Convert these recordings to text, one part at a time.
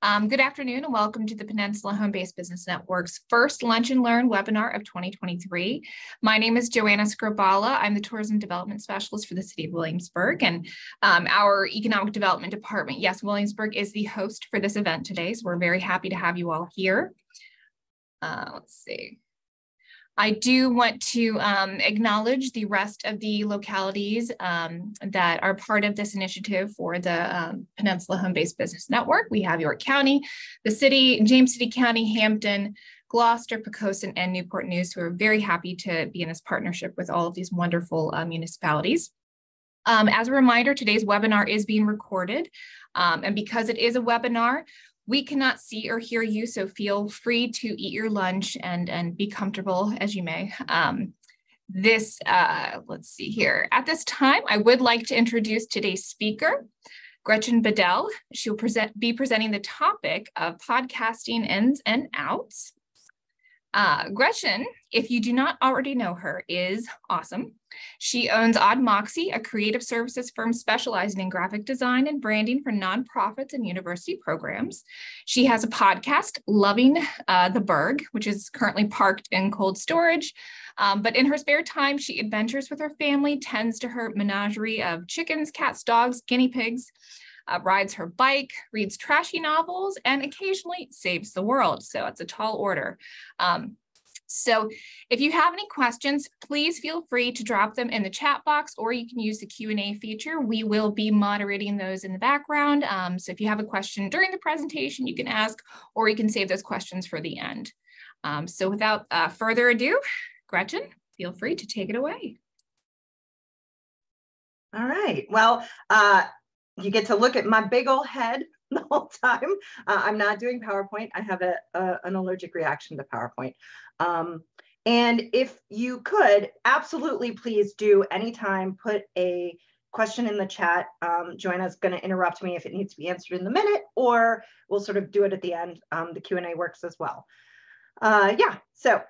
Good afternoon and welcome to the Peninsula Home-Based Business Network's first Lunch and Learn webinar of 2023. My name is Joanna Scribala. I'm the Tourism Development Specialist for the City of Williamsburg, and our Economic Development Department, yes, Williamsburg is the host for this event today, so we're very happy to have you all here. Let's see. I do want to acknowledge the rest of the localities that are part of this initiative for the Peninsula Home-Based Business Network. We have York County, the city, James City County, Hampton, Gloucester, Poquoson, and Newport News, who are very happy to be in this partnership with all of these wonderful municipalities. As a reminder, today's webinar is being recorded, and because it is a webinar, we cannot see or hear you, so feel free to eat your lunch and be comfortable as you may. Let's see here. At this time, I would like to introduce today's speaker, Gretchen Bedell. She'll be presenting the topic of podcasting ins and outs. Gretchen, if you do not already know her, is awesome. She owns Odd Moxie, a creative services firm specializing in graphic design and branding for nonprofits and university programs. She has a podcast, Loving the Berg, which is currently parked in cold storage. But in her spare time, she adventures with her family, tends to her menagerie of chickens, cats, dogs, guinea pigs, rides her bike, reads trashy novels, and occasionally saves the world. So it's a tall order. So if you have any questions, please feel free to drop them in the chat box, or you can use the Q&A feature. We will be moderating those in the background. So if you have a question during the presentation, you can ask, or you can save those questions for the end. So without further ado, Gretchen, feel free to take it away. All right. Well, you get to look at my big old head the whole time. I'm not doing PowerPoint. I have an allergic reaction to PowerPoint. And if you could, absolutely please do anytime put a question in the chat. Joanna's going to interrupt me if it needs to be answered in the minute, or we'll sort of do it at the end. The Q&A works as well. Yeah, so,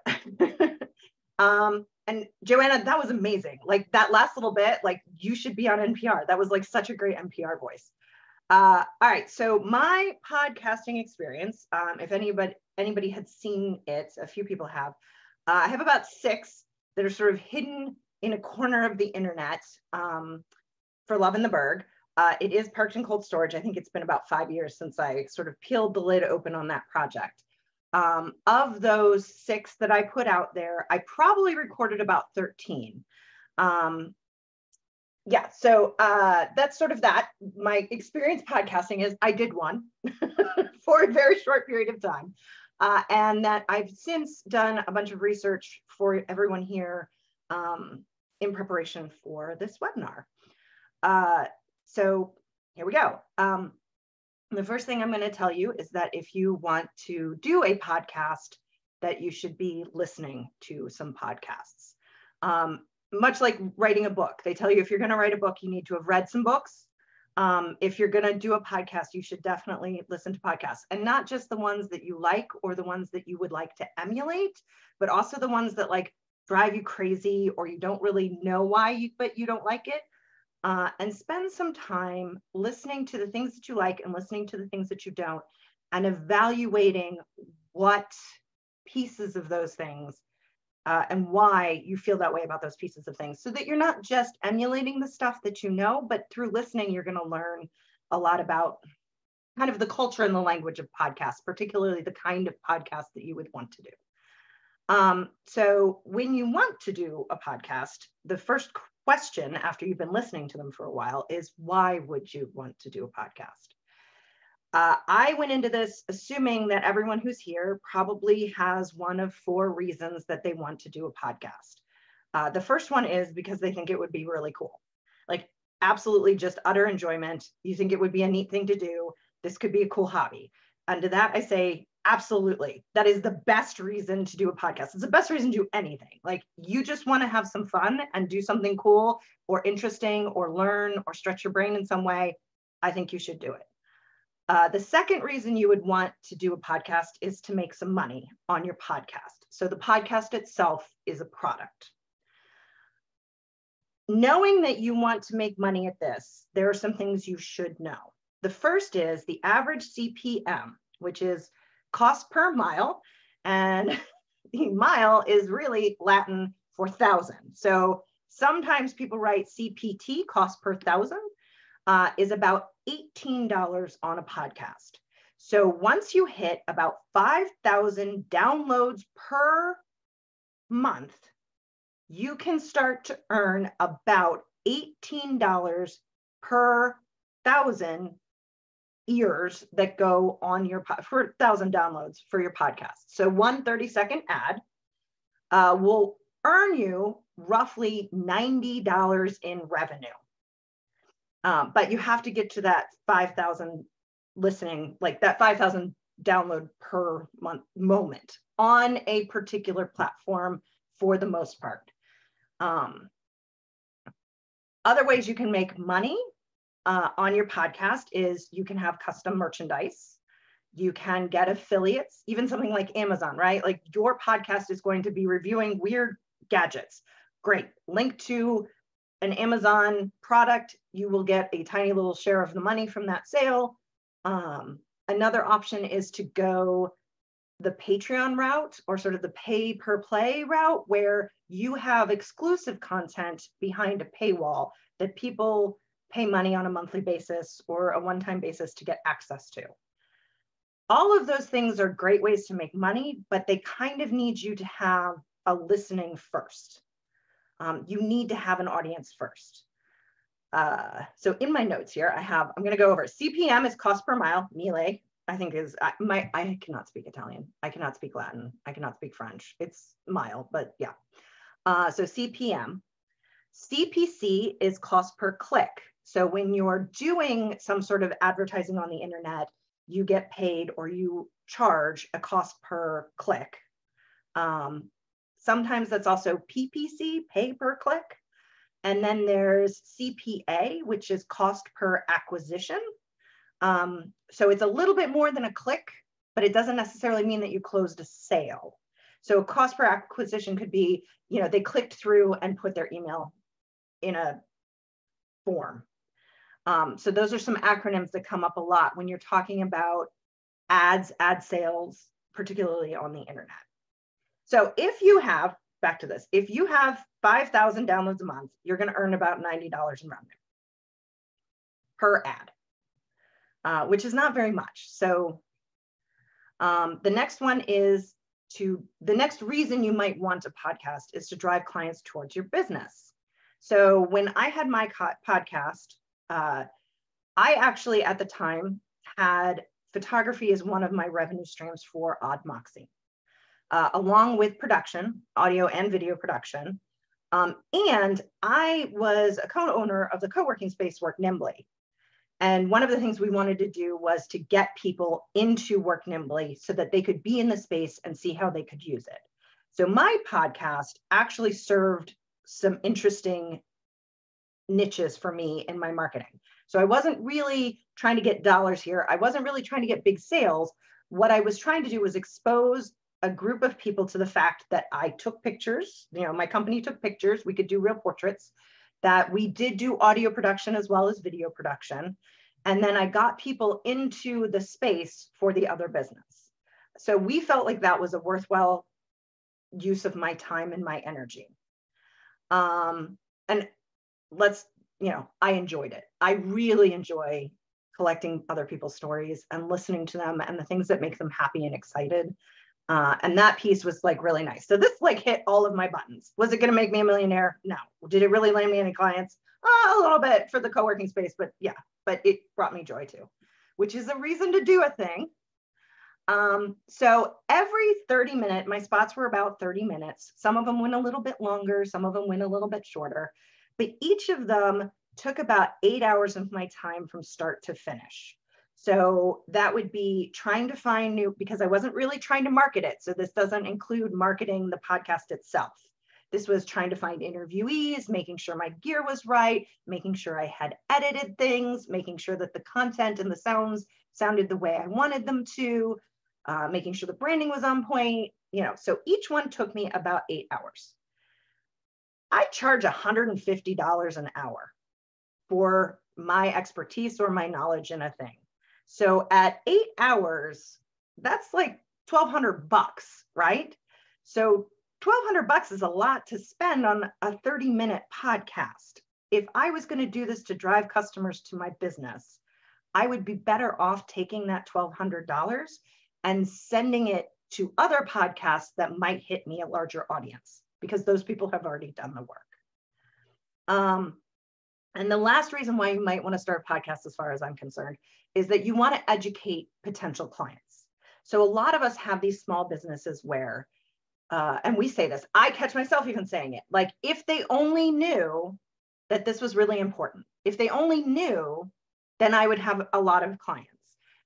and Joanna, that was amazing. Like that last little bit, like you should be on NPR. That was like such a great NPR voice. All right, so my podcasting experience, if anybody had seen it, a few people have, I have about 6 that are sort of hidden in a corner of the internet for Loving the Berg. It is parked in cold storage. I think it's been about 5 years since I sort of peeled the lid open on that project. Of those 6 that I put out there, I probably recorded about 13. Yeah, so that's sort of that. My experience podcasting is I did one for a very short period of time. And that I've since done a bunch of research for everyone here in preparation for this webinar. So here we go. The first thing I'm going to tell you is that if you want to do a podcast, that you should be listening to some podcasts. Much like writing a book, they tell you if you're going to write a book, you need to have read some books. If you're going to do a podcast, you should definitely listen to podcasts, and not just the ones that you like or the ones that you would like to emulate, but also the ones that like drive you crazy or you don't really know why, but you don't like it. And spend some time listening to the things that you like and listening to the things that you don't, and evaluating what pieces of those things and why you feel that way about those pieces of things, so that you're not just emulating the stuff that you know, but through listening, you're going to learn a lot about kind of the culture and the language of podcasts, particularly the kind of podcast that you would want to do. So when you want to do a podcast, the first question after you've been listening to them for a while is, why would you want to do a podcast? I went into this assuming that everyone who's here probably has one of 4 reasons that they want to do a podcast. The first one is because they think it would be really cool. Like absolutely just utter enjoyment. You think it would be a neat thing to do. This could be a cool hobby. And to that I say, absolutely. That is the best reason to do a podcast. It's the best reason to do anything. Like you just want to have some fun and do something cool or interesting or learn or stretch your brain in some way. I think you should do it. The second reason you would want to do a podcast is to make some money on your podcast. So the podcast itself is a product. Knowing that you want to make money at this, there are some things you should know. The first is the average CPM, which is cost per mile. And the mile is really Latin for thousand. So sometimes people write CPT, cost per thousand, is about $18 on a podcast. So once you hit about 5,000 downloads per month, you can start to earn about $18 per thousand ears that go on your for 1,000 downloads for your podcast. So one 30-second ad will earn you roughly $90 in revenue. But you have to get to that 5,000 listening, like that 5,000 download per month moment on a particular platform for the most part. Other ways you can make money on your podcast is you can have custom merchandise. You can get affiliates, even something like Amazon, right? Like your podcast is going to be reviewing weird gadgets. Great. Link to an Amazon product. You will get a tiny little share of the money from that sale. Another option is to go the Patreon route, or sort of the pay per play route, where you have exclusive content behind a paywall that people pay money on a monthly basis or a one-time basis to get access to. All of those things are great ways to make money, but they kind of need you to have a listening first. You need to have an audience first. So in my notes here, I'm going to go over CPM is cost per mile, mille, I think is, I cannot speak Italian. I cannot speak Latin. I cannot speak French. It's mile, but yeah. So CPM. CPC is cost per click. So when you're doing some sort of advertising on the internet, you get paid or you charge a cost per click. Sometimes that's also PPC, pay per click. And then there's CPA, which is cost per acquisition. So it's a little bit more than a click, but it doesn't necessarily mean that you closed a sale. So cost per acquisition could be, they clicked through and put their email in a form. So those are some acronyms that come up a lot when you're talking about ads, ad sales, particularly on the internet. So if you have, back to this, if you have 5,000 downloads a month, you're going to earn about $90 in revenue per ad, which is not very much. So the next one is the next reason you might want a podcast is to drive clients towards your business. So when I had my podcast, I actually at the time had photography as one of my revenue streams for Odd Moxie, along with production, audio and video production. And I was a co-owner of the co-working space Work Nimbly. And one of the things we wanted to do was to get people into Work Nimbly so that they could be in the space and see how they could use it. So my podcast actually served some interesting niches for me in my marketing. So I wasn't really trying to get dollars here. I wasn't really trying to get big sales. What I was trying to do was expose a group of people to the fact that I took pictures, my company took pictures, we could do real portraits, that we did do audio production as well as video production. And then I got people into the space for the other business. So we felt like that was a worthwhile use of my time and my energy. And I enjoyed it. I really enjoy collecting other people's stories and listening to them and the things that make them happy and excited. And that piece was like really nice. So this hit all of my buttons. Was it going to make me a millionaire? No. Did it really land me any clients? A little bit for the co-working space, but yeah, but it brought me joy too, which is a reason to do a thing. So every 30 minutes, my spots were about 30 minutes. Some of them went a little bit longer. Some of them went a little bit shorter, but each of them took about 8 hours of my time from start to finish. So that would be trying to find new, because I wasn't really trying to market it. So this doesn't include marketing the podcast itself. This was trying to find interviewees, making sure my gear was right, making sure I had edited things, making sure that the content and the sounds sounded the way I wanted them to, making sure the branding was on point, so each one took me about 8 hours. I charge $150 an hour for my expertise or my knowledge in a thing. So at 8 hours, that's like $1,200, right? So $1,200 is a lot to spend on a 30-minute podcast. If I was going to do this to drive customers to my business, I would be better off taking that $1,200 and sending it to other podcasts that might hit me a larger audience, because those people have already done the work. And the last reason why you might want to start a podcast, as far as I'm concerned, is that you want to educate potential clients. So a lot of us have these small businesses where, and we say this, I catch myself even saying it, like, if they only knew that this was really important, if they only knew, then I would have a lot of clients.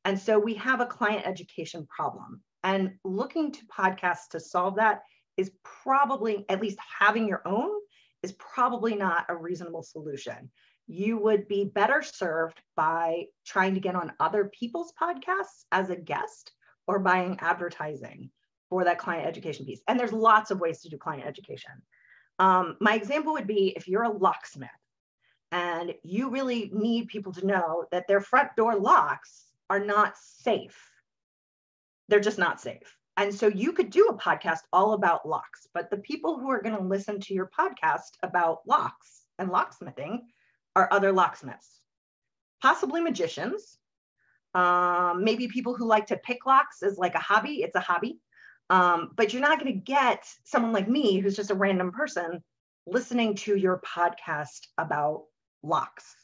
And so we have a client education problem. And looking to podcasts to solve that is probably, at least having your own, is probably not a reasonable solution. You would be better served by trying to get on other people's podcasts as a guest, or buying advertising for that client education piece. And there's lots of ways to do client education. My example would be if you're a locksmith and you really need people to know that their front door locks are not safe. They're just not safe. And so you could do a podcast all about locks, but the people who are going to listen to your podcast about locks and locksmithing are other locksmiths, possibly magicians, maybe people who like to pick locks as like a hobby. It's a hobby. But you're not going to get someone like me, who's just a random person, listening to your podcast about locks.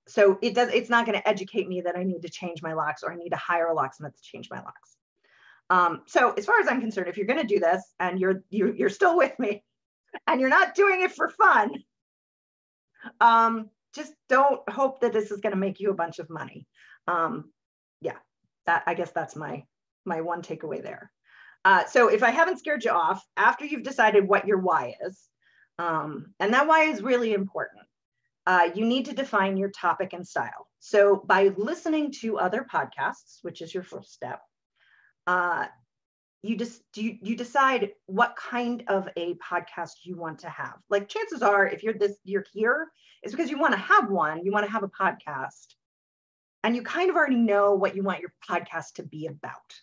So it's not going to educate me that I need to change my locks, or I need to hire a locksmith to change my locks. So as far as I'm concerned, if you're going to do this and you're still with me and you're not doing it for fun, just don't hope that this is going to make you a bunch of money. I guess that's my one takeaway there. So if I haven't scared you off, after you've decided what your why is, and that why is really important, you need to define your topic and style. So by listening to other podcasts, which is your first step, you decide what kind of a podcast you want to have. Like, chances are, if you're here, it's because you want to have one, you want to have a podcast, and you kind of already know what you want your podcast to be about.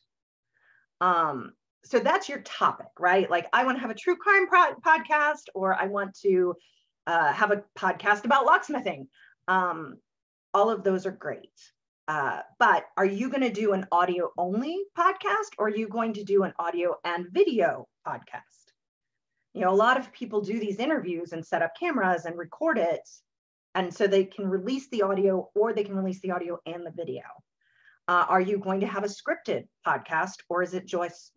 So that's your topic, right? Like, I want to have a true crime podcast, or I want to have a podcast about locksmithing. All of those are great. But are you going to do an audio only podcast, or are you going to do an audio and video podcast? You know, a lot of people do these interviews and set up cameras and record it, and so they can release the audio, or they can release the audio and the video. Are you going to have a scripted podcast, or is it just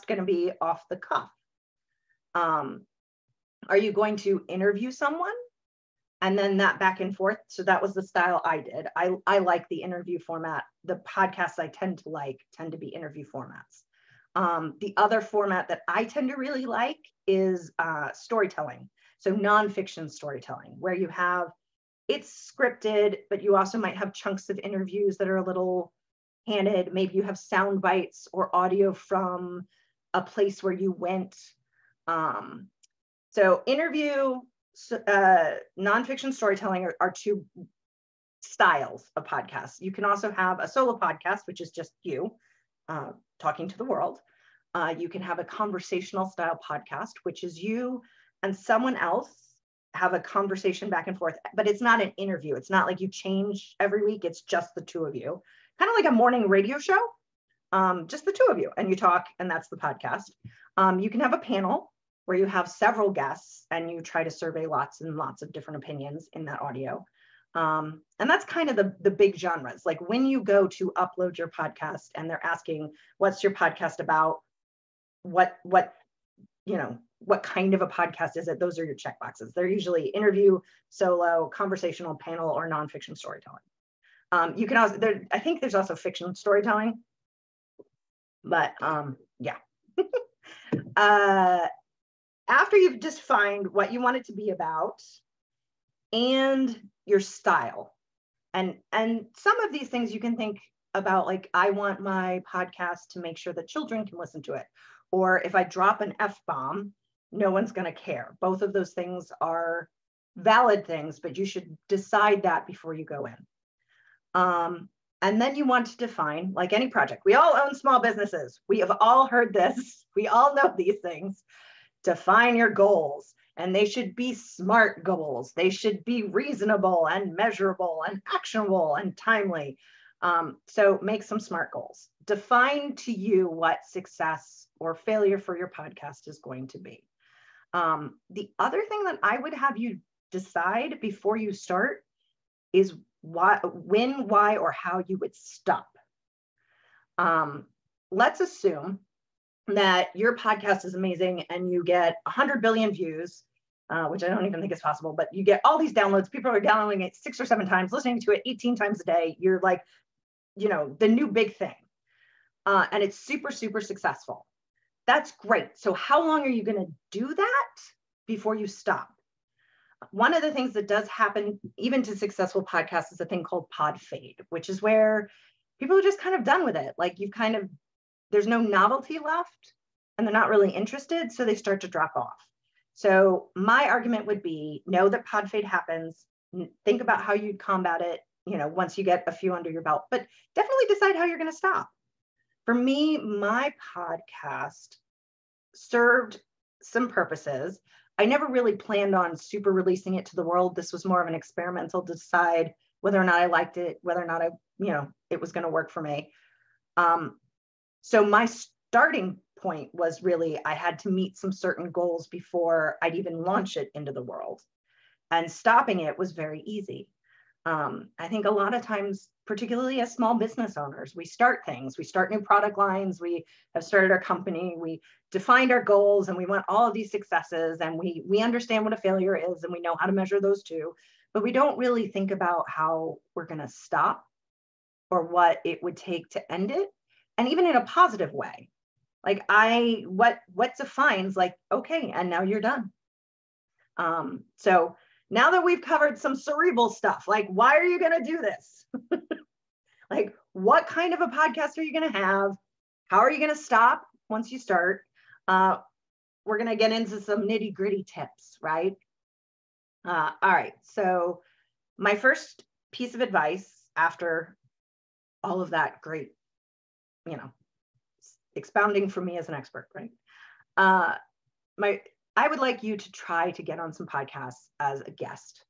going to be off the cuff? Are you going to interview someone and then that back and forth? So that was the style I did. I like the interview format. The podcasts I tend to be interview formats. The other format that I tend to really like is storytelling. So nonfiction storytelling, where it's scripted, but you also might have chunks of interviews that are a little handed. Maybe you have sound bites or audio from a place where you went. So interview, nonfiction storytelling are two styles of podcasts. You can also have a solo podcast, which is just you talking to the world. You can have a conversational style podcast, which is you and someone else have a conversation back and forth, but it's not an interview. It's not like you change every week. It's just the two of you, kind of like a morning radio show, just the two of you, and you talk, and that's the podcast. You can have a panel where you have several guests and you try to survey lots and lots of different opinions in that audio. And that's kind of the big genres. Like, when you go to upload your podcast and they're asking, what's your podcast about? What kind of a podcast is it? Those are your checkboxes. They're usually interview, solo, conversational, panel, or nonfiction storytelling. You can also, I think there's also fiction storytelling, but yeah. After you've defined what you want it to be about and your style, and some of these things you can think about, like, I want my podcast to make sure that children can listen to it, or if I drop an F-bomb, no one's going to care. Both of those things are valid things, but you should decide that before you go in. And then you want to define, like any project. We all own small businesses. We have all heard this. We all know these things. Define your goals, and they should be SMART goals. They should be reasonable and measurable and actionable and timely. So make some SMART goals. Define to you what success or failure for your podcast is going to be. The other thing that I would have you decide before you start is when, why, or how you would stop. Let's assume that your podcast is amazing and you get 100 billion views, which I don't even think is possible, but you get all these downloads. People are downloading it 6 or 7 times, listening to it 18 times a day. You're like, the new big thing. And it's super, super successful. That's great. So how long are you going to do that before you stop? One of the things that does happen even to successful podcasts is a thing called pod fade, which is where people are just kind of done with it. Like there's no novelty left and they're not really interested. So they start to drop off. So my argument would be, know that pod fade happens. Think about how you'd combat it, once you get a few under your belt, but definitely decide how you're going to stop. For me, my podcast served some purposes. I never really planned on super releasing it to the world. This was more of an experimental to decide whether or not I liked it, whether or not it was going to work for me. So my starting point was really, I had to meet some certain goals before I'd even launch it into the world. And stopping it was very easy. I think a lot of times, particularly as small business owners, we start things, we start new product lines, we have started our company, we defined our goals, and we want all of these successes, and we understand what a failure is, and we know how to measure those too, but we don't really think about how we're going to stop or what it would take to end it. And even in a positive way, like what defines like, okay, and now you're done. So now that we've covered some cerebral stuff, like, why are you going to do this? Like, what kind of a podcast are you going to have? How are you going to stop once you start? We're going to get into some nitty gritty tips, right? All right. So my first piece of advice after all of that great, expounding from me as an expert, right? I would like you to try to get on some podcasts as a guest.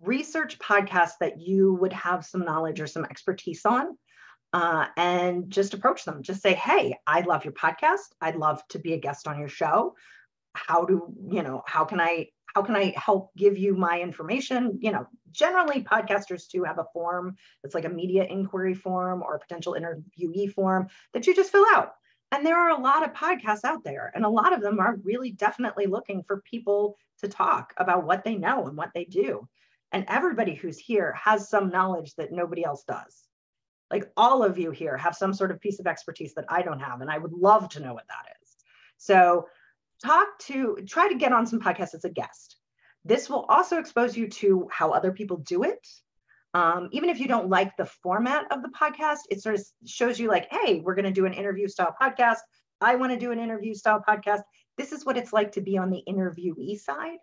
Research podcasts that you would have some knowledge or some expertise on, and just approach them. Just say, hey, I love your podcast. I'd love to be a guest on your show. How can I help give you my information? Generally podcasters too have a form that's like a media inquiry form or a potential interviewee form that you just fill out. And there are a lot of podcasts out there, and a lot of them are really definitely looking for people to talk about what they know and what they do. And everybody who's here has some knowledge that nobody else does. Like all of you here have some sort of piece of expertise that I don't have, and I would love to know what that is. So try to get on some podcasts as a guest. This will also expose you to how other people do it. Even if you don't like the format of the podcast, it sort of shows you like, hey, we're going to do an interview style podcast. I want to do an interview style podcast. This is what it's like to be on the interviewee side.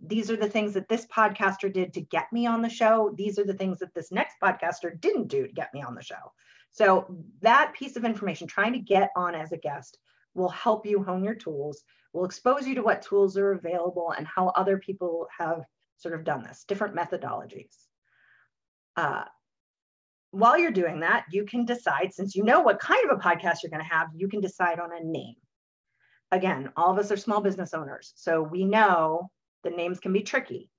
These are the things that this podcaster did to get me on the show. These are the things that this next podcaster didn't do to get me on the show. So that piece of information, trying to get on as a guest, will help you hone your tools, will expose you to what tools are available and how other people have sort of done this, different methodologies. While you're doing that, you can decide, since you know what kind of a podcast you're going to have, you can decide on a name. Again, all of us are small business owners, so we know the names can be tricky.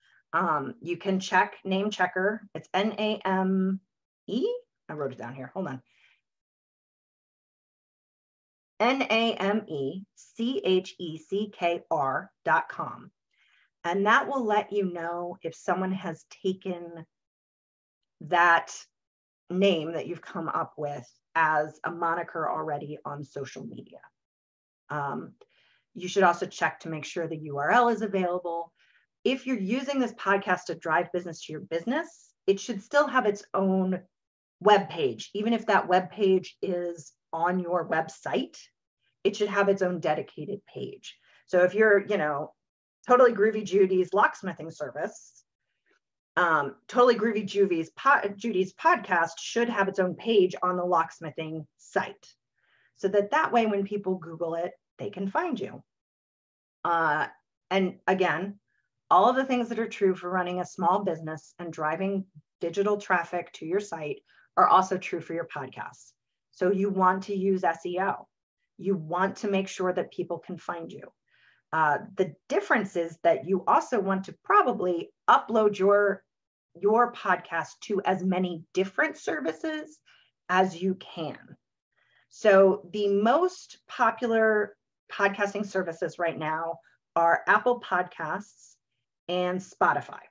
You can check Name Checker. It's N-A-M-E. I wrote it down here. Hold on. NAMECHECKR.com. And that will let you know if someone has taken that name that you've come up with as a moniker already on social media. You should also check to make sure the URL is available. If you're using this podcast to drive business to your business, it should still have its own web page. Even if that web page is on your website, it should have its own dedicated page. So if you're, Totally Groovy Judy's locksmithing service. Totally Groovy Judy's podcast should have its own page on the locksmithing site, so that way when people Google it, they can find you. And again, all of the things that are true for running a small business and driving digital traffic to your site are also true for your podcast. So you want to use SEO. You want to make sure that people can find you. The difference is that you also want to probably upload your podcast to as many different services as you can. So the most popular podcasting services right now are Apple Podcasts and Spotify.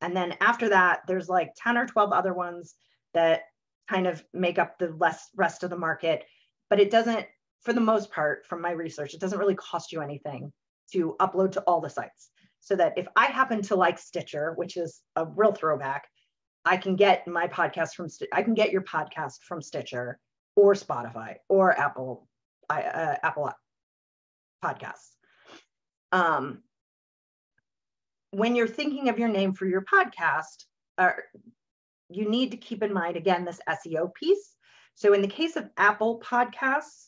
And then after that, there's like 10 or 12 other ones that kind of make up the rest of the market. But it doesn't, for the most part, from my research, it doesn't really cost you anything to upload to all the sites. So that if I happen to like Stitcher, which is a real throwback, I can get my podcast I can get your podcast from Stitcher or Spotify or Apple Podcasts. When you're thinking of your name for your podcast, you need to keep in mind, again, this SEO piece. So in the case of Apple Podcasts,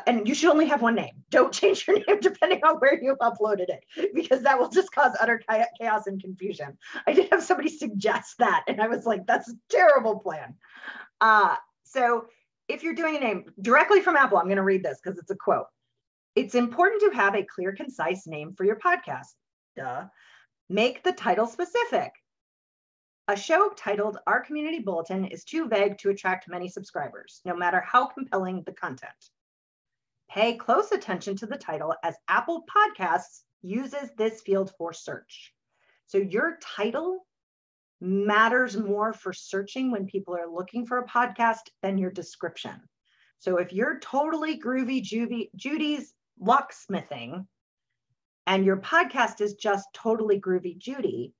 and you should only have one name. Don't change your name depending on where you uploaded it, because that will just cause utter chaos and confusion. I did have somebody suggest that, and I was like, that's a terrible plan. So if you're doing a name directly from Apple, I'm going to read this because it's a quote. It's important to have a clear, concise name for your podcast. Duh. Make the title specific. A show titled Our Community Bulletin is too vague to attract many subscribers, no matter how compelling the content. Pay close attention to the title, as Apple Podcasts uses this field for search. So your title matters more for searching when people are looking for a podcast than your description. So if you're Totally Groovy Judy's Locksmithing and your podcast is just Totally Groovy Judy,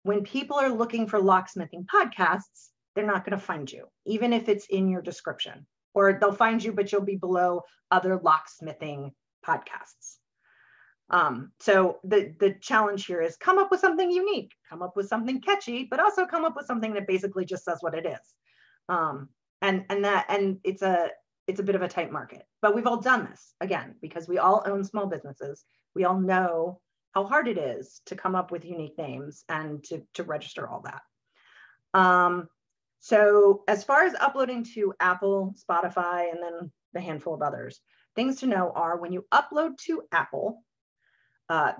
when people are looking for locksmithing podcasts, they're not going to find you, even if it's in your description. Or they'll find you, but you'll be below other locksmithing podcasts. So the challenge here is come up with something unique, come up with something catchy, but also come up with something that basically just says what it is. And it's a bit of a tight market, but we've all done this, again, because we all own small businesses. We all know how hard it is to come up with unique names and to register all that. So as far as uploading to Apple, Spotify, and then the handful of others, things to know are when you upload to Apple,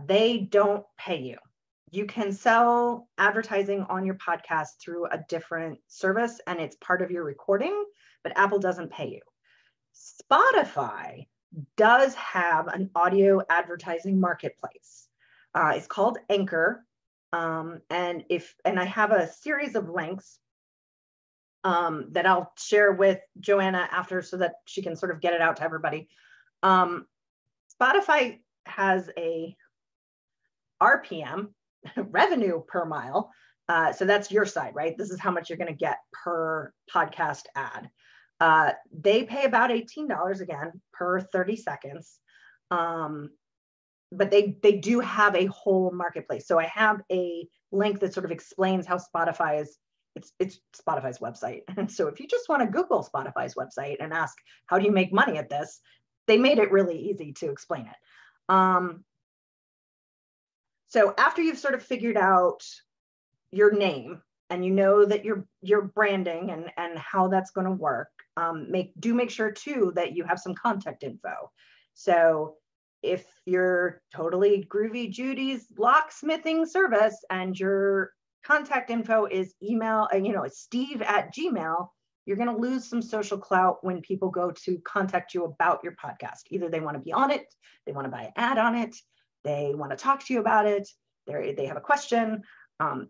they don't pay you. You can sell advertising on your podcast through a different service and it's part of your recording, but Apple doesn't pay you. Spotify does have an audio advertising marketplace. It's called Anchor. And I have a series of links that I'll share with Joanna after so that she can sort of get it out to everybody. Spotify has a RPM, revenue per mile. So that's your side, right? This is how much you're going to get per podcast ad. They pay about $18 again per 30 seconds. But they do have a whole marketplace. So I have a link that sort of explains how Spotify is. It's Spotify's website. And so if you just want to Google Spotify's website and ask, how do you make money at this? They made it really easy to explain it. So after you've sort of figured out your name and you know that your branding and how that's going to work, make sure too that you have some contact info. So if you're Totally Groovy Judy's locksmithing service and your contact info is email, it's steve@gmail, you're going to lose some social clout when people go to contact you about your podcast. Either they want to be on it, they want to buy an ad on it, they want to talk to you about it, they have a question.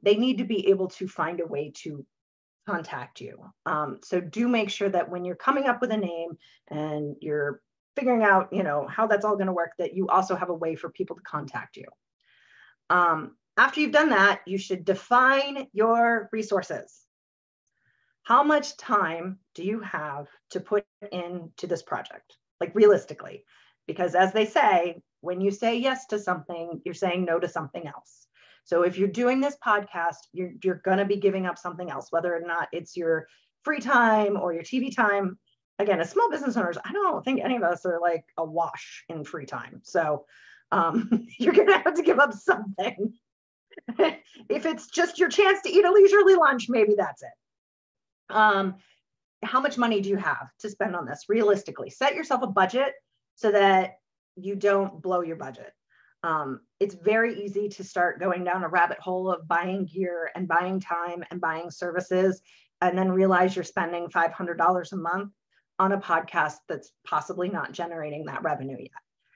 They need to be able to find a way to contact you. So do make sure that when you're coming up with a name and you're figuring out, how that's all going to work, that you also have a way for people to contact you. After you've done that, you should define your resources. How much time do you have to put into this project? Like realistically, because as they say, when you say yes to something, you're saying no to something else. So if you're doing this podcast, you're going to be giving up something else, whether or not it's your free time or your TV time. Again, as small business owners, I don't think any of us are like awash in free time. So you're going to have to give up something. If it's just your chance to eat a leisurely lunch, maybe that's it. How much money do you have to spend on this? Realistically, set yourself a budget so that you don't blow your budget. It's very easy to start going down a rabbit hole of buying gear and buying time and buying services, and then realize you're spending $500 a month on a podcast that's possibly not generating that revenue yet.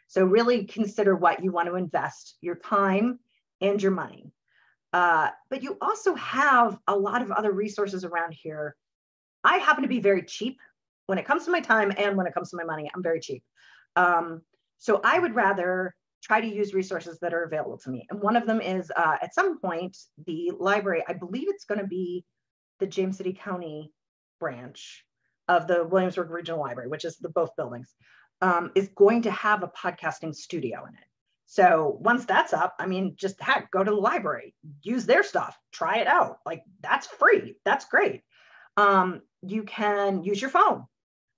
So really consider what you want to invest your time and your money. But you also have a lot of other resources around here. I happen to be very cheap when it comes to my time and when it comes to my money. I'm very cheap. So I would rather try to use resources that are available to me. And one of them is at some point, the library, I believe it's going to be the James City County branch of the Williamsburg Regional Library, which is both buildings, is going to have a podcasting studio in it. So once that's up, I mean, just heck, go to the library, use their stuff, try it out. Like, that's free. That's great. You can use your phone.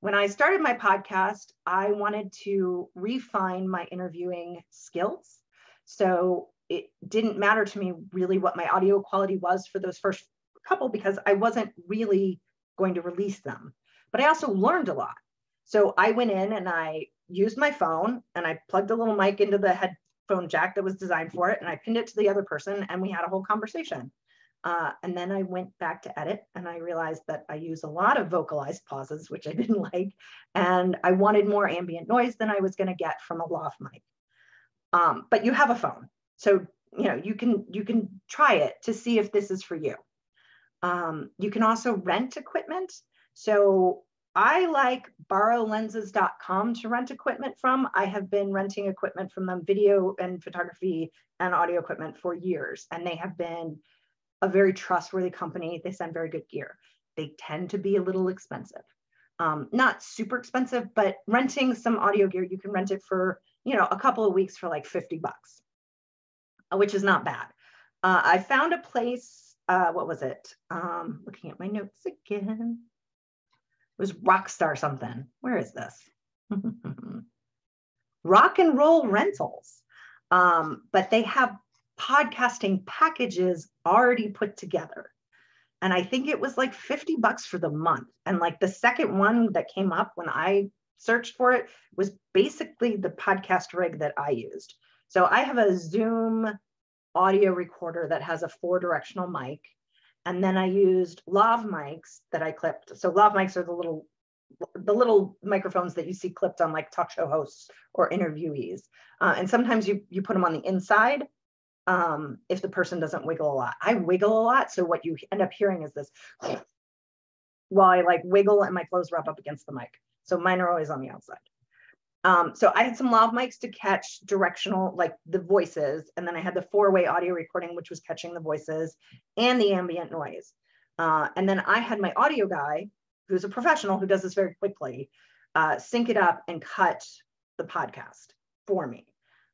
When I started my podcast, I wanted to refine my interviewing skills. So it didn't matter to me really what my audio quality was for those first couple, because I wasn't really going to release them. But I also learned a lot. So I went in and I used my phone and I plugged a little mic into the headphone jack that was designed for it. And I pinned it to the other person and we had a whole conversation. And then I went back to edit and I realized that I use a lot of vocalized pauses, which I didn't like. And I wanted more ambient noise than I was going to get from a lav mic. But you have a phone. So, you can try it to see if this is for you. You can also rent equipment. So I like borrowlenses.com to rent equipment from. I have been renting equipment from them, video and photography and audio equipment, for years. And they have been a very trustworthy company. They send very good gear. They tend to be a little expensive. Not super expensive, but renting some audio gear, you can rent it for, a couple of weeks for like $50, which is not bad. I found a place, what was it? Looking at my notes again. It was Rockstar something. Where is this? Rock and Roll Rentals. But they have podcasting packages already put together. And I think it was like $50 for the month. And like the second one that came up when I searched for it was basically the podcast rig that I used. So I have a Zoom audio recorder that has a 4-directional mic. And then I used lav mics that I clipped. So lav mics are the little microphones that you see clipped on like talk show hosts or interviewees. And sometimes you put them on the inside if the person doesn't wiggle a lot. I wiggle a lot. So what you end up hearing is this while I like wiggle and my clothes rub up against the mic. So mine are always on the outside. So I had some lav mics to catch directional, like the voices. And then I had the 4-way audio recording, which was catching the voices and the ambient noise. And then I had my audio guy, who's a professional who does this very quickly, sync it up and cut the podcast for me.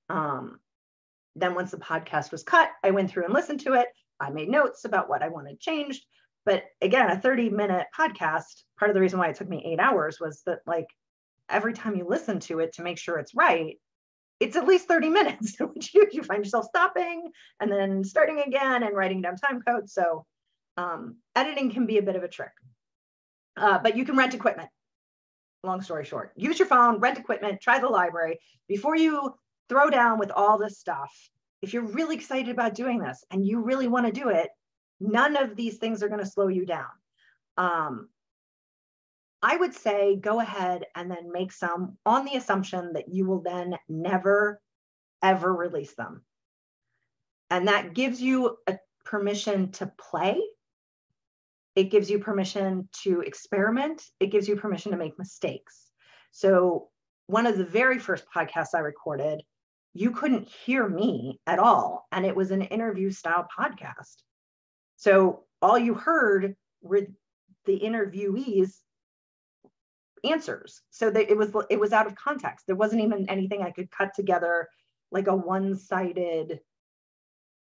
Then once the podcast was cut, I went through and listened to it. I made notes about what I wanted changed. But again, a 30-minute podcast, part of the reason why it took me 8 hours was that like every time you listen to it to make sure it's right, it's at least 30 minutes, which you find yourself stopping and then starting again and writing down time codes. So editing can be a bit of a trick, but you can rent equipment. Long story short, use your phone, rent equipment, try the library before you throw down with all this stuff. If you're really excited about doing this and you really want to do it, none of these things are going to slow you down. I would say go ahead and then make some on the assumption that you will then never, ever release them. And that gives you a permission to play. It gives you permission to experiment. It gives you permission to make mistakes. So one of the very first podcasts I recorded, you couldn't hear me at all. And it was an interview style podcast. So all you heard were the interviewees answers. So that it was out of context. There wasn't even anything I could cut together like a one-sided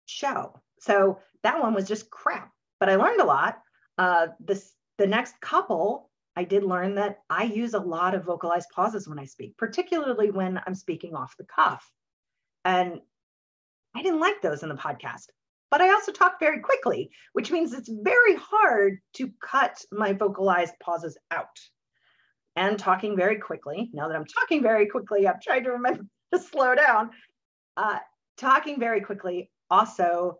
show. So that one was just crap, but I learned a lot. The next couple, I did learn that I use a lot of vocalized pauses when I speak, particularly when I'm speaking off the cuff. And I didn't like those in the podcast, but I also talk very quickly, which means it's very hard to cut my vocalized pauses out. And talking very quickly, now that I'm talking very quickly, I'm trying to remember to slow down. Talking very quickly also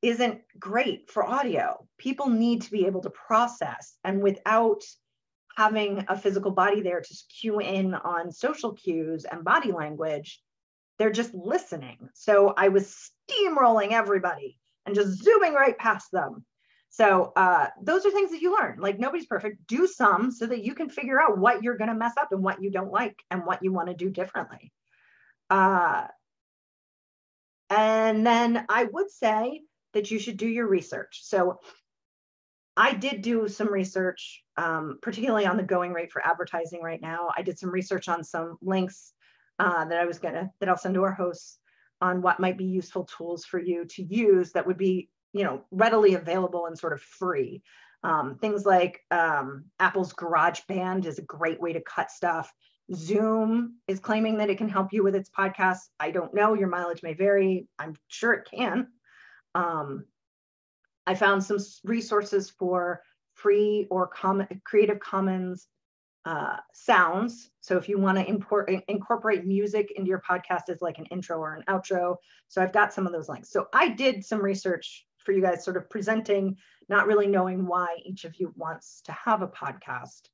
isn't great for audio. People need to be able to process, and without having a physical body there to cue in on social cues and body language, they're just listening. So I was steamrolling everybody and just zooming right past them. So those are things that you learn. Like, nobody's perfect. Do some so that you can figure out what you're going to mess up and what you don't like and what you want to do differently. And then I would say that you should do your research. So I did do some research, particularly on the going rate for advertising right now. I did some research on some links that I'll send to our hosts on what might be useful tools for you to use that would be, readily available and sort of free. Things like Apple's GarageBand is a great way to cut stuff. Zoom is claiming that it can help you with its podcasts. I don't know, your mileage may vary. I'm sure it can. I found some resources for free or Creative Commons sounds. So if you want to incorporate music into your podcast as like an intro or an outro. So I've got some of those links. So I did some research for you guys, sort of presenting, not really knowing why each of you wants to have a podcast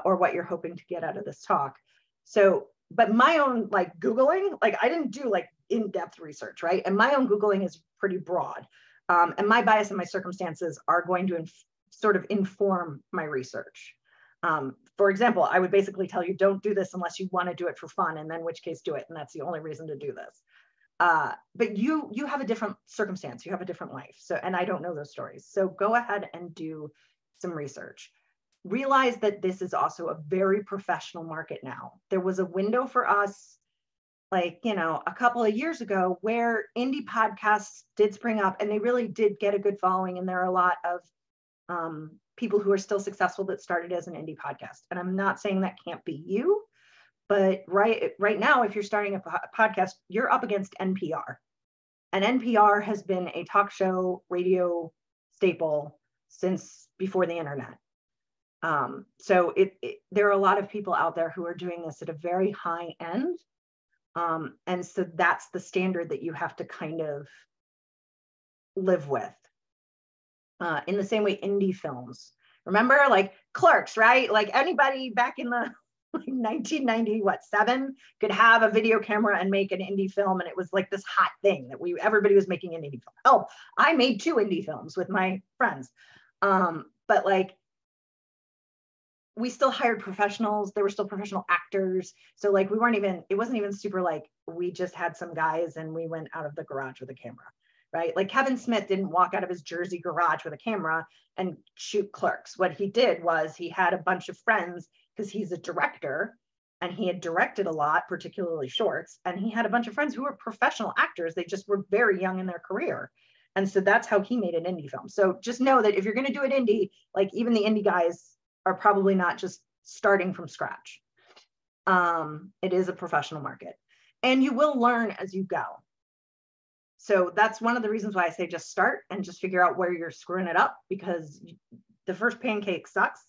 or what you're hoping to get out of this talk. So, but my own like Googling, like I didn't do like in-depth research, right? And my own Googling is pretty broad. And my bias and my circumstances are going to sort of inform my research. For example, I would basically tell you, don't do this unless you want to do it for fun, and then in which case do it. And that's the only reason to do this. But you have a different circumstance, you have a different life. So, and I don't know those stories. So go ahead and do some research. Realize that this is also a very professional market now. There was a window for us, like, a couple of years ago where indie podcasts did spring up and they really did get a good following. And there are a lot of people who are still successful that started as an indie podcast. And I'm not saying that can't be you, but right now, if you're starting a podcast, you're up against NPR. And NPR has been a talk show radio staple since before the internet. So there are a lot of people out there who are doing this at a very high end. And so that's the standard that you have to kind of live with. In the same way, indie films. Remember, like Clerks, right? Like anybody back in the 1997 could have a video camera and make an indie film, and it was like this hot thing that everybody was making an indie film. Oh, I made 2 indie films with my friends. But like, we still hired professionals. There were still professional actors. So like, it wasn't even super like, we just had some guys and we went out of the garage with a camera, right? Like Kevin Smith didn't walk out of his Jersey garage with a camera and shoot Clerks. What he did was he had a bunch of friends, because he's a director and he had directed a lot, particularly shorts. And he had a bunch of friends who were professional actors. They just were very young in their career. And so that's how he made an indie film. So just know that if you're going to do it indie, like even the indie guys are probably not just starting from scratch. It is a professional market, and you will learn as you go. So that's one of the reasons why I say just start and just figure out where you're screwing it up, because the first pancake sucks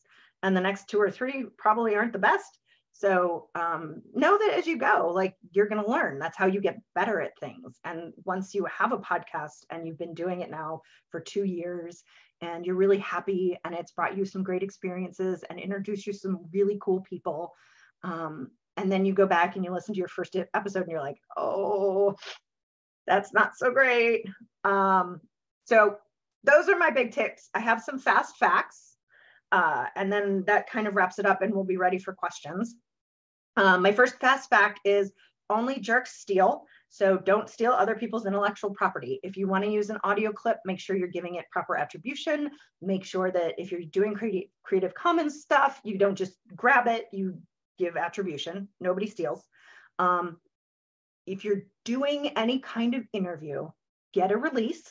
and the next 2 or 3 probably aren't the best. So know that as you go, like you're going to learn. That's how you get better at things. And once you have a podcast and you've been doing it now for 2 years and you're really happy and it's brought you some great experiences and introduced you some really cool people, and then you go back and you listen to your first episode and you're like, oh, that's not so great. So those are my big tips. I have some fast facts, and then that kind of wraps it up and we'll be ready for questions. My first fast fact is only jerks steal. So don't steal other people's intellectual property. If you want to use an audio clip, make sure you're giving it proper attribution. Make sure that if you're doing Creative Commons stuff, you don't just grab it, you give attribution. Nobody steals. If you're doing any kind of interview, get a release.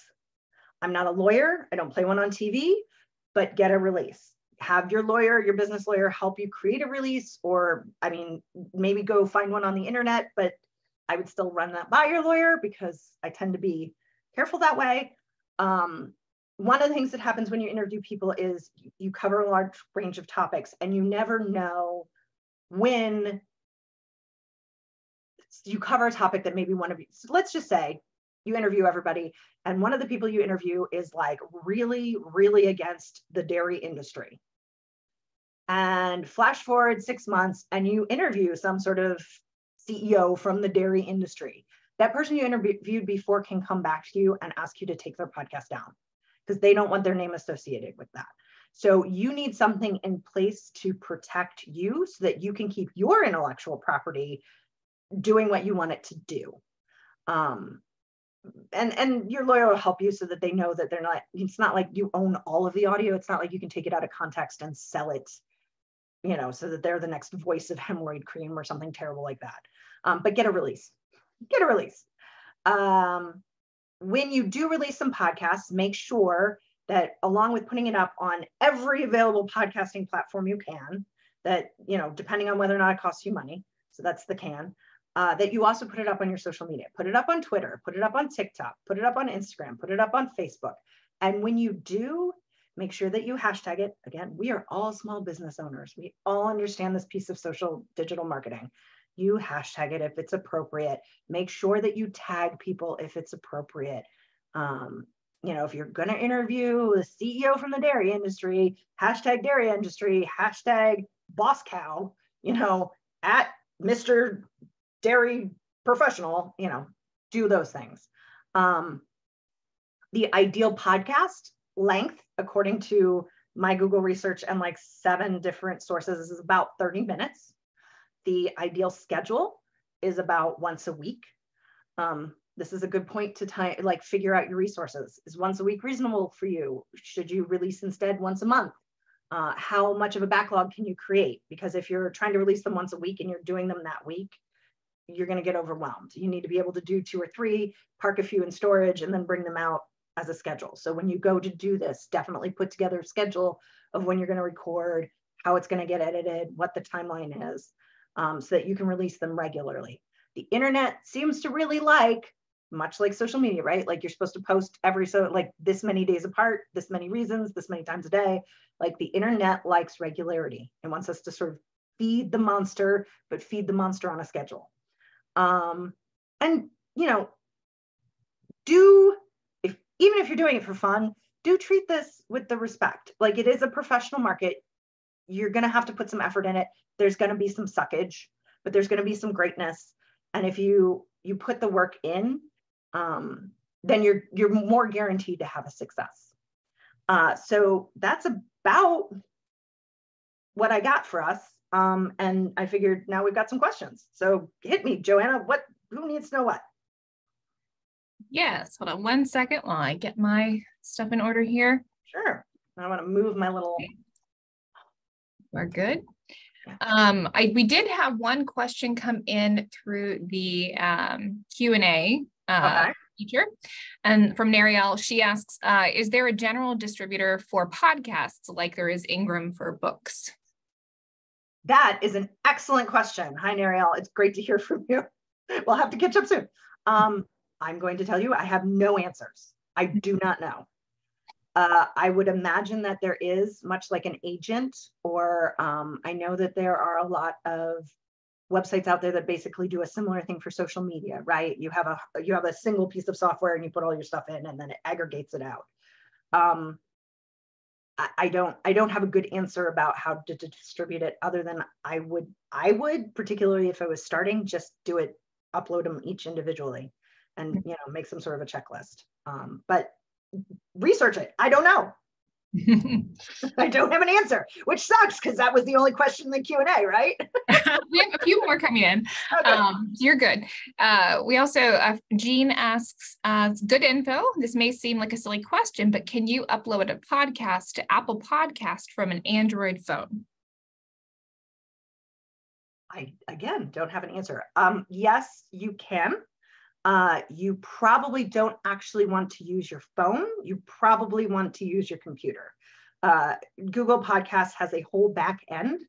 I'm not a lawyer. I don't play one on TV, but get a release. Have your lawyer, your business lawyer, help you create a release, or I mean, maybe go find one on the internet, but I would still run that by your lawyer because I tend to be careful that way. One of the things that happens when you interview people is you cover a large range of topics, and you never know when you cover a topic that maybe one of you, so let's just say you interview everybody, and one of the people you interview is like really, really against the dairy industry. And flash forward 6 months and you interview some sort of CEO from the dairy industry. That person you interviewed before can come back to you and ask you to take their podcast down because they don't want their name associated with that. So you need something in place to protect you so that you can keep your intellectual property doing what you want it to do. And your lawyer will help you so that they know that they're not, it's not like you own all of the audio. It's not like you can take it out of context and sell it, you know, so that they're the next voice of hemorrhoid cream or something terrible like that. But get a release. Get a release. When you do release some podcasts, make sure that along with putting it up on every available podcasting platform you can, that, you know, depending on whether or not it costs you money, so that's the can, that you also put it up on your social media. Put it up on Twitter, put it up on TikTok, put it up on Instagram, put it up on Facebook. And when you do, make sure that you hashtag it. Again, we are all small business owners. We all understand this piece of social digital marketing. You hashtag it if it's appropriate. Make sure that you tag people if it's appropriate. You know, if you're going to interview the CEO from the dairy industry, hashtag dairy industry, hashtag boss cow, you know, at Mr. Dairy professional, you know, do those things. The ideal podcast length, according to my Google research and like 7 different sources, is about 30 minutes. The ideal schedule is about once a week. This is a good point to like figure out your resources. Is once a week reasonable for you? Should you release instead once a month? How much of a backlog can you create? Because if you're trying to release them once a week and you're doing them that week, you're going to get overwhelmed. You need to be able to do 2 or 3, park a few in storage, and then bring them out as a schedule. So when you go to do this, definitely put together a schedule of when you're going to record, how it's going to get edited, what the timeline is, so that you can release them regularly. The internet seems to really like, much like social media, right? Like you're supposed to post like this many days apart, this many reasons, this many times a day. Like the internet likes regularity and wants us to sort of feed the monster, but feed the monster on a schedule. And, you know, even if you're doing it for fun, do treat this with the respect. Like it is a professional market. You're going to have to put some effort in it. There's going to be some suckage, but there's going to be some greatness. And if you put the work in, then you're more guaranteed to have a success. So that's about what I got for us. And I figured now we've got some questions. So hit me, Joanna. Who needs to know what? Yes, hold on 1 second while I get my stuff in order here. Sure. I want to move my little. Okay. We're good. Yeah. We did have one question come in through the Q&A feature, and from Nariel. She asks, is there a general distributor for podcasts like there is Ingram for books? That is an excellent question. Hi, Nariel. It's great to hear from you. We'll have to catch up soon. I'm going to tell you, I have no answers. I do not know. I would imagine that there is, much like an agent, or I know that there are a lot of websites out there that basically do a similar thing for social media, right? You have a single piece of software and you put all your stuff in and then it aggregates it out. I don't have a good answer about how to distribute it, other than I would, particularly if I was starting, just do it, upload them each individually and, you know, make some sort of a checklist. But research it. I don't know. I don't have an answer, which sucks because that was the only question in the Q&A, right? We have a few more coming in. Okay. You're good. We also, Jean asks, good info. This may seem like a silly question, but can you upload a podcast to Apple Podcast from an Android phone? I, again, don't have an answer. Yes, you can. You probably don't actually want to use your phone. You probably want to use your computer. Google Podcasts has a whole back end,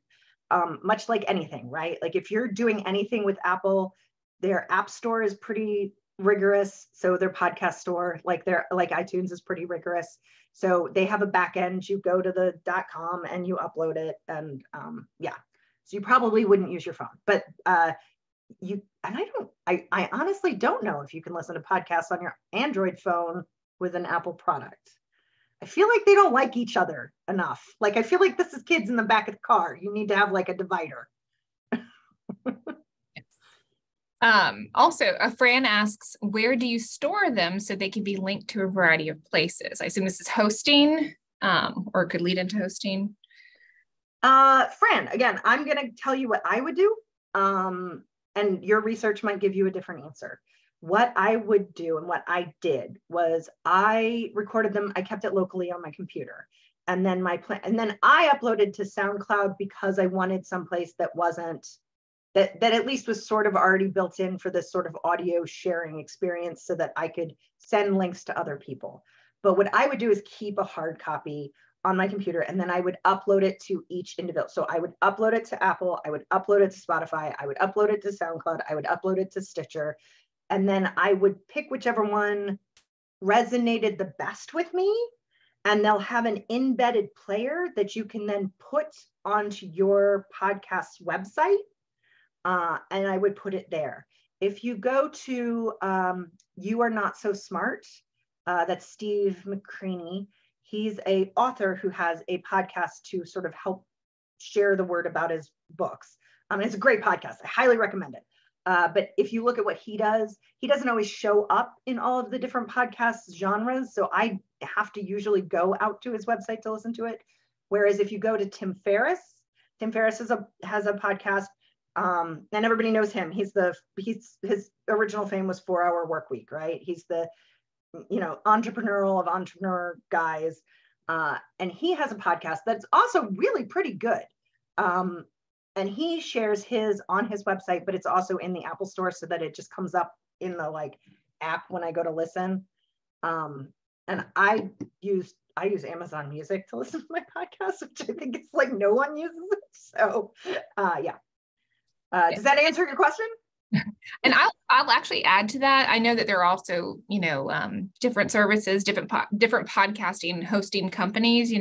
much like anything, right? Like if you're doing anything with Apple, their app store is pretty rigorous. So their podcast store, like iTunes, is pretty rigorous. So they have a back end. You go to the .com and you upload it, and yeah. So you probably wouldn't use your phone, but I honestly don't know if you can listen to podcasts on your Android phone with an Apple product. I feel like they don't like each other enough. Like, I feel like this is kids in the back of the car. You need to have like a divider. Also, a Fran asks, where do you store them so they can be linked to a variety of places? I assume this is hosting, or could lead into hosting. Fran, again, I'm going to tell you what I would do. And your research might give you a different answer. What I would do and what I did was I recorded them. I kept it locally on my computer. And then I uploaded to SoundCloud because I wanted someplace that wasn't, that at least was sort of already built in for this sort of audio sharing experience so that I could send links to other people. But what I would do is keep a hard copy on my computer, and then I would upload it to each individual. So I would upload it to Apple, I would upload it to Spotify, I would upload it to SoundCloud, I would upload it to Stitcher, and then I would pick whichever one resonated the best with me, and they'll have an embedded player that you can then put onto your podcast's website, and I would put it there. If you go to You Are Not So Smart, that's Steve McCraney. He's an author who has a podcast to sort of help share the word about his books. It's a great podcast. I highly recommend it. But if you look at what he doesn't always show up in all of the different podcast genres. So I have to usually go out to his website to listen to it. Whereas if you go to Tim Ferriss has a podcast, and everybody knows him. His original fame was 4 Hour Work Week, right? He's the entrepreneurial of entrepreneur guys. And he has a podcast that's also really pretty good. And he shares his on his website, but it's also in the Apple store so that it just comes up in the app when I go to listen. And I use Amazon Music to listen to my podcast, which I think it's no one uses it. So yeah. Does that answer your question? And I'll actually add to that. I know that there are also, different services, different podcasting hosting companies,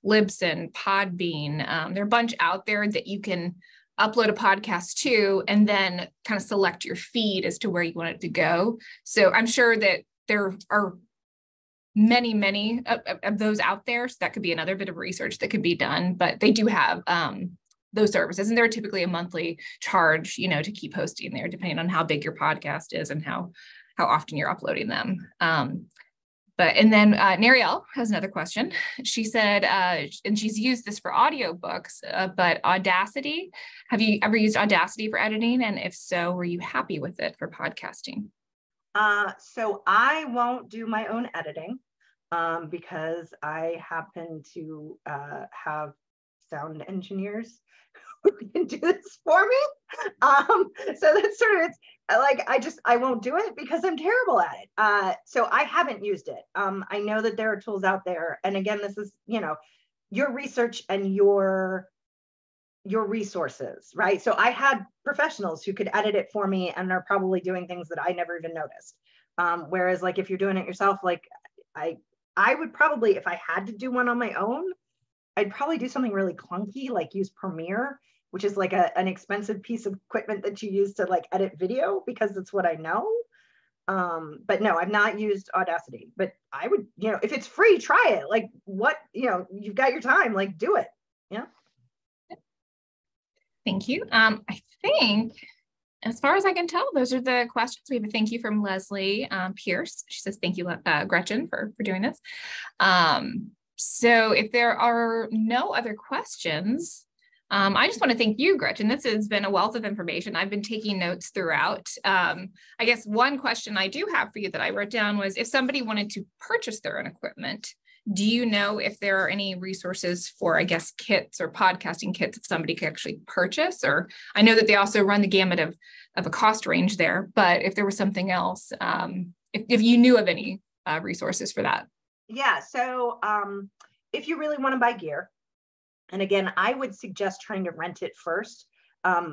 Libsyn, Podbean. There are a bunch out there that you can upload a podcast to, and then kind of select your feed as to where you want it to go. So I'm sure that there are many, many of those out there. So that could be another bit of research that could be done, but they do have, those services, and they're typically a monthly charge, to keep hosting there, depending on how big your podcast is and how often you're uploading them. And then Nariel has another question. She said, and she's used this for audiobooks, but Audacity, have you ever used Audacity for editing? And if so, were you happy with it for podcasting? So I won't do my own editing because I happen to have sound engineers who can do this for me. So that's sort of, I won't do it because I'm terrible at it. So I haven't used it. I know that there are tools out there. And again, this is, your research and your resources, right? So I had professionals who could edit it for me and are probably doing things that I never even noticed. Whereas if you're doing it yourself, I would probably, if I had to do one on my own, I'd probably do something really clunky, use Premiere, which is an expensive piece of equipment that you use to edit video, because that's what I know. But no, I've not used Audacity, but I would, if it's free, try it. You've got your time, do it. Yeah. Thank you. I think, as far as I can tell, those are the questions. We have a thank you from Leslie Pierce. She says, thank you, Gretchen, for doing this. So if there are no other questions, I just want to thank you, Gretchen. This has been a wealth of information. I've been taking notes throughout. I guess one question I do have for you that I wrote down was, if somebody wanted to purchase their own equipment, do you know if there are any resources for, I guess, kits or podcasting kits that somebody could actually purchase? Or I know that they also run the gamut of a cost range there, but if there was something else, if you knew of any resources for that. Yeah, so if you really want to buy gear, and again, I would suggest trying to rent it first.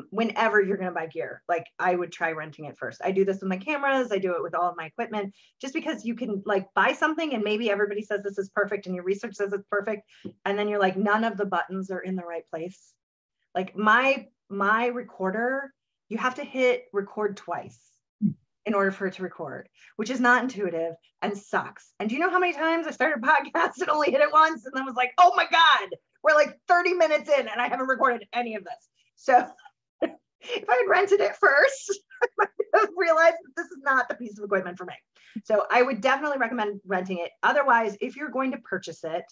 Whenever you're going to buy gear, like I would try renting it first. I do this with my cameras. I do it with all of my equipment, just because you can like buy something and maybe everybody says this is perfect and your research says it's perfect. And then you're like, none of the buttons are in the right place. Like my recorder, you have to hit record twice in order for it to record, which is not intuitive and sucks. And do you know how many times I started podcasts and only hit it once and then was like, oh my God, we're like 30 minutes in and I haven't recorded any of this. So if I had rented it first, I might have realized that this is not the piece of equipment for me. So I would definitely recommend renting it. Otherwise, if you're going to purchase it,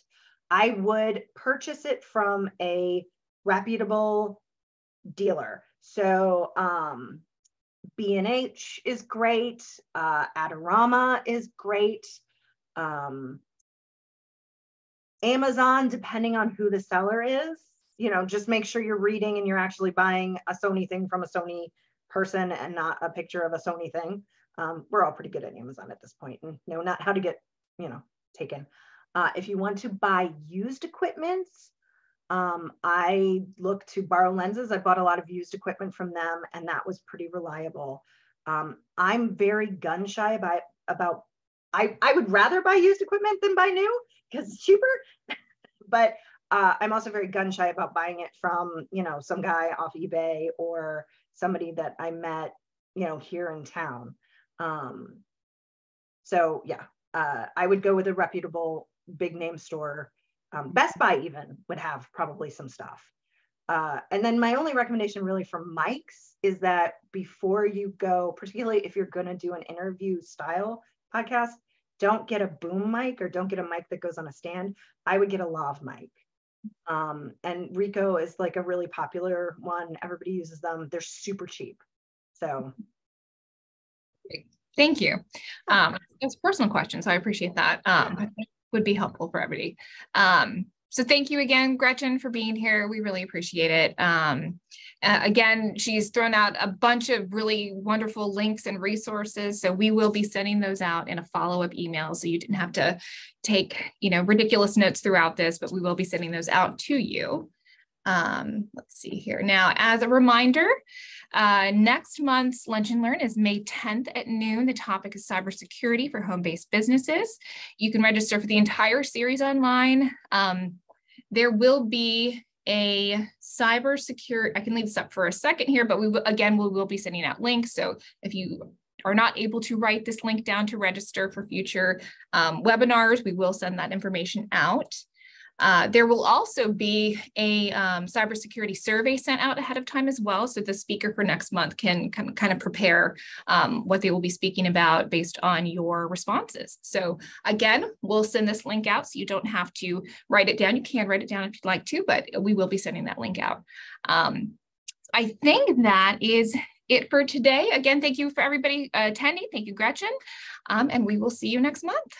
I would purchase it from a reputable dealer. So B&H is great. Adorama is great. Amazon, depending on who the seller is, you know, just make sure you're reading and you're actually buying a Sony thing from a Sony person and not a picture of a Sony thing. We're all pretty good at Amazon at this point and know not how to get, you know, taken. If you want to buy used equipment, I look to Borrow Lenses. I bought a lot of used equipment from them and that was pretty reliable. I'm very gun shy about I would rather buy used equipment than buy new because it's cheaper, but I'm also very gun shy about buying it from, you know, some guy off eBay or somebody that I met, you know, here in town. So yeah, I would go with a reputable big name store. Best Buy even would have probably some stuff. And then my only recommendation really for mics is that before you go, particularly if you're going to do an interview style podcast, don't get a boom mic or don't get a mic that goes on a stand. I would get a lav mic. And Rico is like a really popular one. Everybody uses them. They're super cheap. So. Thank you. It's a personal question, so I appreciate that. Would be helpful for everybody. So thank you again, Gretchen, for being here. We really appreciate it. Again, she's thrown out a bunch of really wonderful links and resources. So we will be sending those out in a follow-up email. So you didn't have to take, you know, ridiculous notes throughout this, but we will be sending those out to you. Let's see here. Now, as a reminder, next month's Lunch and Learn is May 10th at noon. The topic is cybersecurity for home-based businesses. You can register for the entire series online. There will be a cybersecurity, I can leave this up for a second here, but we will be sending out links. So if you are not able to write this link down to register for future webinars, we will send that information out. There will also be a cybersecurity survey sent out ahead of time as well. So the speaker for next month can kind of prepare what they will be speaking about based on your responses. So again, we'll send this link out so you don't have to write it down. You can write it down if you'd like to, but we will be sending that link out. I think that is it for today. Again, thank you for everybody attending. Thank you, Gretchen. And we will see you next month.